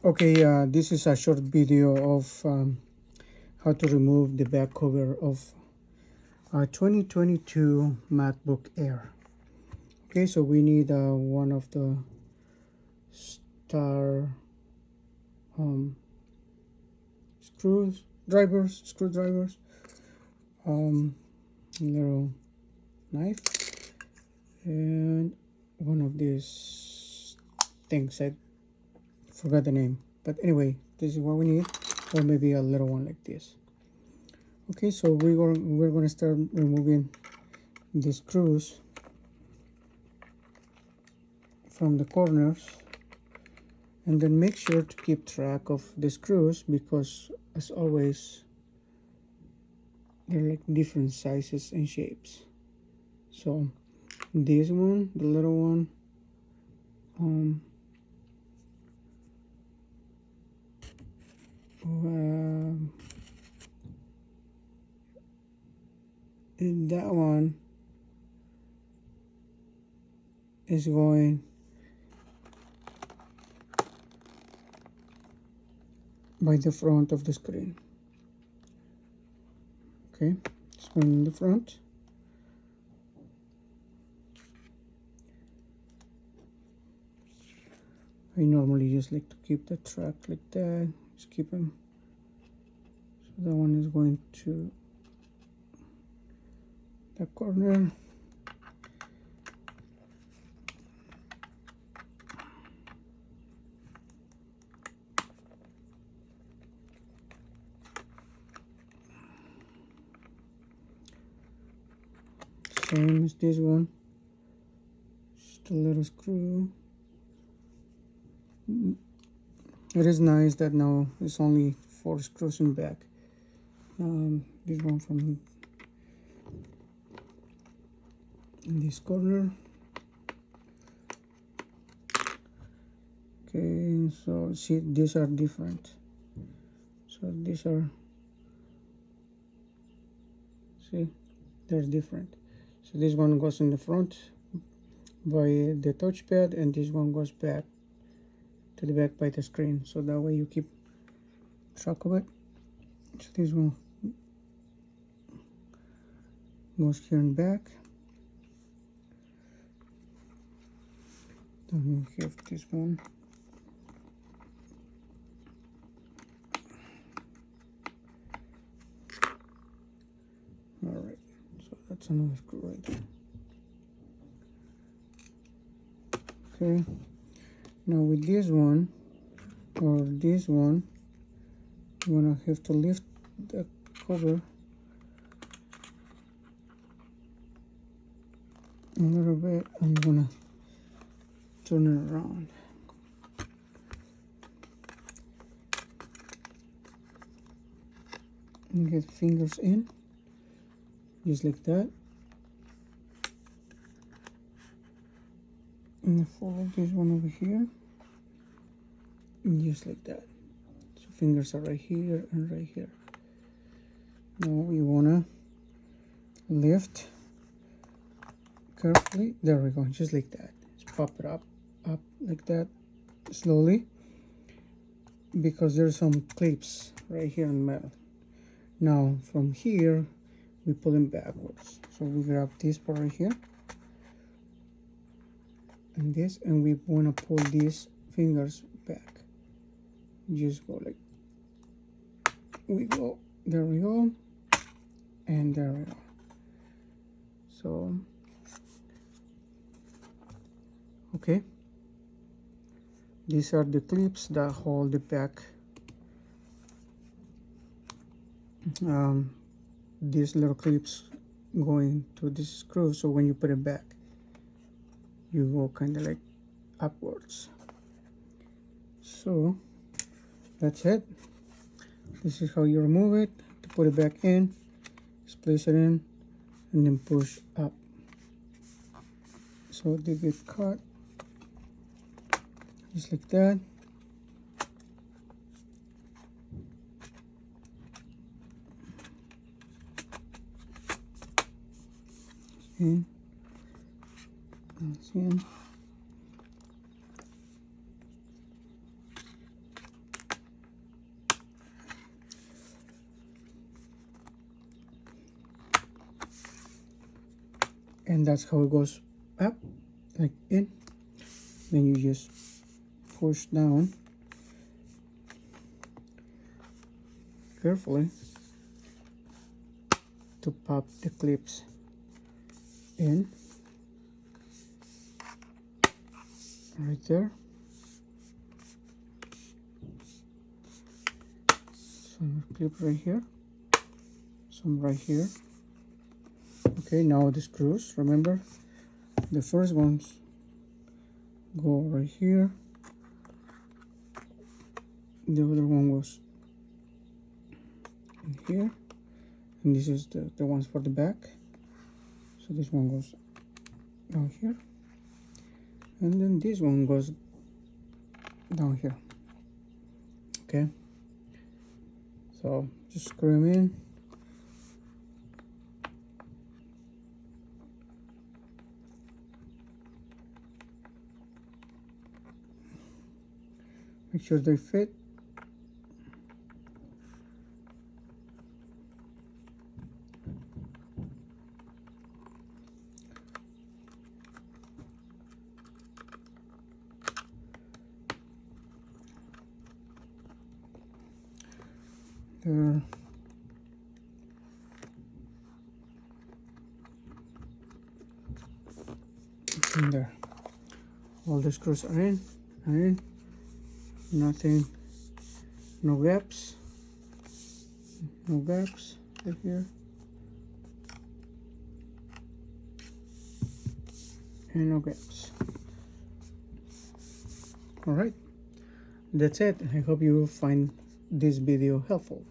Okay, this is a short video of how to remove the back cover of a 2022 MacBook Air. Okay, so we need one of the star screwdrivers, little knife, and one of these things. I forgot the name, but anyway, this is what we need, or maybe a little one like this. Okay, so we're going to start removing the screws from the corners, and then make sure to keep track of the screws, because as always they're like different sizes and shapes. So this one, the little one, and that one is going by the front of the screen. Okay, it's going in the front. I normally just like to keep the track like that. Just keep them. So that one is going to the corner. Same as this one. Just a little screw. It is nice that now it's only 4 screws in back. This one from in this corner. Okay, so see, these are different. So these are, see, they're different. So this one goes in the front by the touchpad, and this one goes back to the back by the screen, so that way you keep track of it. So this one goes here and back. Then we have this one. Alright, so that's another screw right there. Okay, now with this one, or this one, you're gonna have to lift the cover a little bit. I'm gonna turn it around. And get fingers in, just like that. And follow this one over here, just like that. So fingers are right here and right here. Now you wanna lift carefully. There we go, just like that. Just pop it up like that, slowly, because there's some clips right here in the middle. Now from here we pull them backwards. So we grab this part right here and this, and we want to pull these fingers back. Just go like, we go, there we go, and there we go. So okay, these are the clips that hold the back, these little clips going to this screw, so when you put it back you go kind of like upwards. So that's it. This is how you remove it. To put it back in, just place it in and then push up, so they get caught just like that. In, that's in. and that's how it goes up, like in. Then you just push down carefully to pop the clips in right there. Some clip right here, some right here. Okay, now the screws, remember the first ones go right here, the other one goes in here, and this is the ones for the back. So this one goes down here, and then this one goes down here. Okay, so just screw them in. Make sure they fit. There. And there. All the screws are in. Nothing, no gaps right here, and no gaps. All right, that's it. I hope you find this video helpful.